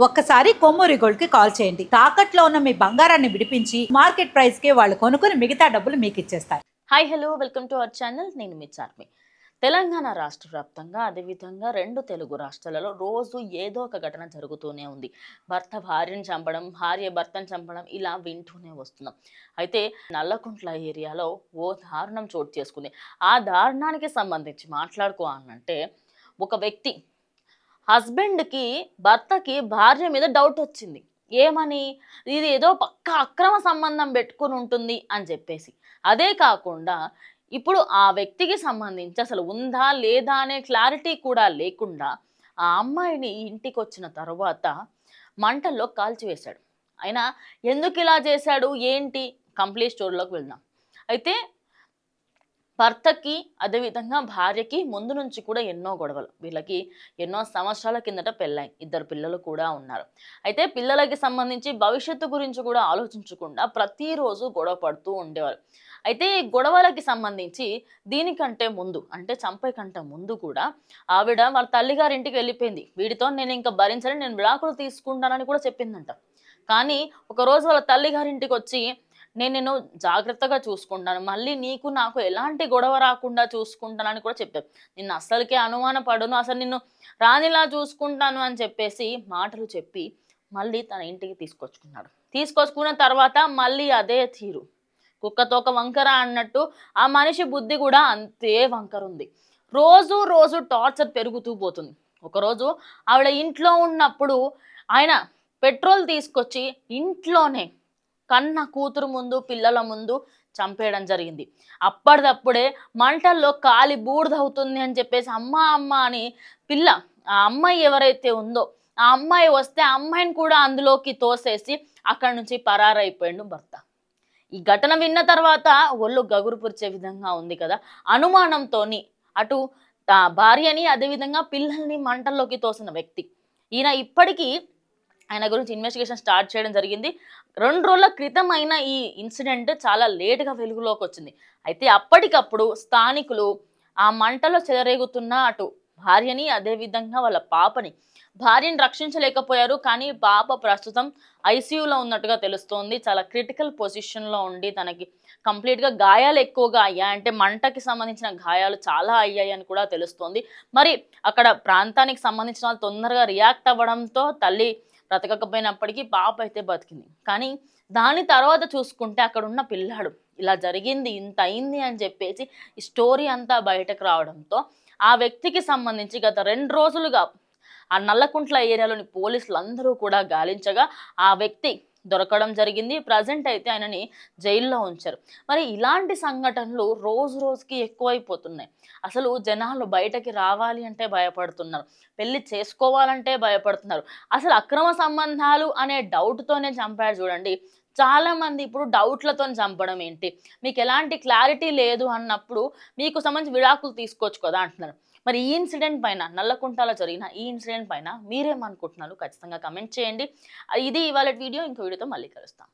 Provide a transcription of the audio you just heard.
ఒక్కసారి కొమ్మూరి గోల్డ్ కి కాల్ చేయండి. తాకట్లో ఉన్న మీ బంగారాన్ని విడిపించి మార్కెట్ ప్రైస్ కి వాళ్ళు కొనుక్కుని మిగతా డబ్బులు మీకు ఇచ్చేస్తారు. Hi hello welcome to our channel. నేను మీ చార్మి. తెలంగాణ రాష్ట్ర వ్యాప్తంగా అదేవిధంగా 2 తెలుగు రాష్ట్రాలలో రోజు ఏదో ఒక ఘటన జరుగుతూనే ఉంది. భర్త భార్యను చంపడం, భార్య భర్తను చంపడం ఇలా వింటూనే వస్తున్నాం. అయితే నల్లకుంట్ల ఏరియాలో ఓ దారుణం చోటు చేసుకుంది. ఆ దారుణానికి సంబంధించి మాట్లాడుకోవాలంటే ఒక వ్యక్తి హస్బెండ్కి భర్తకి భార్య మీద డౌట్ వచ్చింది. ఏమని? ఇది ఏదో పక్కా అక్రమ సంబంధం పెట్టుకుని ఉంటుంది అని చెప్పేసి. అదే కాకుండా ఇప్పుడు ఆ వ్యక్తికి సంబంధించి అసలు ఉందా లేదా అనే క్లారిటీ కూడా లేకుండా ఆ అమ్మాయిని ఇంటికి వచ్చిన తర్వాత మంటల్లో కాల్చివేశాడు. అయినా ఎందుకు ఇలా చేశాడు ఏంటి కంప్లీట్ స్టోరీలోకి వెళ్దాం. అయితే భర్తకి అదేవిధంగా భార్యకి ముందు నుంచి కూడా ఎన్నో గొడవలు. వీళ్ళకి ఎన్నో సంవత్సరాల కిందట పెళ్ళాయి. 2 పిల్లలు కూడా ఉన్నారు. అయితే పిల్లలకి సంబంధించి భవిష్యత్తు గురించి కూడా ఆలోచించకుండా ప్రతిరోజు గొడవ పడుతూ ఉండేవారు. అయితే ఈ గొడవలకి సంబంధించి దీనికంటే ముందు అంటే చంపే కంటే ముందు కూడా ఆవిడ వాళ్ళ తల్లిగారింటికి వెళ్ళిపోయింది. వీడితో నేను ఇంకా భరించని నేను విడాకులు తీసుకుంటానని కూడా చెప్పిందంట. కానీ ఒకరోజు వాళ్ళ తల్లిగారింటికి వచ్చి నేను జాగ్రత్తగా చూసుకుంటాను, మళ్ళీ నీకు నాకు ఎలాంటి గొడవ రాకుండా చూసుకుంటానని కూడా చెప్పారు. నిన్ను అస్సలకే అనుమాన పడును, అసలు నిన్ను రానిలా చూసుకుంటాను అని చెప్పేసి మాటలు చెప్పి మళ్ళీ తన ఇంటికి తీసుకొచ్చుకున్నాడు. తీసుకొచ్చుకున్న తర్వాత మళ్ళీ అదే తీరు, కుక్కతోక వంకర అన్నట్టు ఆ మనిషి బుద్ధి కూడా అంతే వంకర ఉంది. రోజు రోజు టార్చర్ పెరుగుతూ పోతుంది. ఒకరోజు ఆవిడ ఇంట్లో ఉన్నప్పుడు ఆయన పెట్రోల్ తీసుకొచ్చి ఇంట్లోనే కన్న కూతురు ముందు పిల్లల ముందు చంపేయడం జరిగింది. అప్పటిదప్పుడే మంటల్లో కాలి బూడిదవుతుంది అని చెప్పేసి అమ్మ అమ్మ అని ఆ అమ్మాయి ఎవరైతే ఉందో ఆ అమ్మాయి వస్తే ఆ అమ్మాయిని కూడా అందులోకి తోసేసి అక్కడి నుంచి పరారైపోయాడు భర్త. ఈ ఘటన విన్న తర్వాత ఒళ్ళు గగురు పురిచే విధంగా ఉంది కదా. అనుమానంతోని అటు భార్యని అదేవిధంగా పిల్లల్ని మంటల్లోకి తోసిన వ్యక్తి ఈయన ఇప్పటికీ ఆయన గురించి ఇన్వెస్టిగేషన్ స్టార్ట్ చేయడం జరిగింది. 2 రోజుల క్రితం అయిన ఈ ఇన్సిడెంట్ చాలా లేటుగా వెలుగులోకి వచ్చింది. అయితే అప్పటికప్పుడు స్థానికులు ఆ మంటలో చెలరేగుతున్న అటు భార్యని అదేవిధంగా వాళ్ళ భార్యని రక్షించలేకపోయారు. కానీ పాప ప్రస్తుతం ఐసీయూలో ఉన్నట్టుగా తెలుస్తోంది. చాలా క్రిటికల్ పొజిషన్లో ఉండి తనకి కంప్లీట్గా గాయాలు ఎక్కువగా అయ్యాయి. అంటే మంటకి సంబంధించిన గాయాలు చాలా అయ్యాయి అని కూడా తెలుస్తోంది. మరి అక్కడ ప్రాంతానికి సంబంధించిన వాళ్ళు తొందరగా రియాక్ట్ అవ్వడంతో తల్లి బ్రతకకపోయినప్పటికీ పాప అయితే బతికింది. కానీ దాని తర్వాత చూసుకుంటే అక్కడ ఉన్న పిల్లాడు ఇలా జరిగింది ఇంత అయింది అని చెప్పేసి ఈ స్టోరీ అంతా బయటకు రావడంతో ఆ వ్యక్తికి సంబంధించి గత 2 రోజులుగా ఆ నల్లకుంట్ల ఏరియాలోని పోలీసులు అందరూ కూడా గాలించగా ఆ వ్యక్తి దొరకడం జరిగింది. ప్రజెంట్ అయితే ఆయనని జైల్లో ఉంచారు. మరి ఇలాంటి సంఘటనలు రోజు రోజుకి ఎక్కువైపోతున్నాయి. అసలు జనాలు బయటకి రావాలి అంటే భయపడుతున్నారు, పెళ్లి చేసుకోవాలంటే భయపడుతున్నారు. అసలు అక్రమ సంబంధాలు అనే డౌట్తోనే చంపారు చూడండి. చాలా మంది ఇప్పుడు డౌట్లతో చంపడం ఏంటి, మీకు ఎలాంటి క్లారిటీ లేదు అన్నప్పుడు మీకు సంబంధించి విడాకులు తీసుకోవచ్చు కదా అంటున్నారు. మరి ఈ ఇన్సిడెంట్ పైన నల్లకుంటలో జరిగిన ఈ ఇన్సిడెంట్ పైన మీరేమనుకుంటున్నారు ఖచ్చితంగా కమెంట్ చేయండి. ఇది ఇవాళ వీడియో. ఇంకో వీడియోతో మళ్ళీ కలుస్తాం.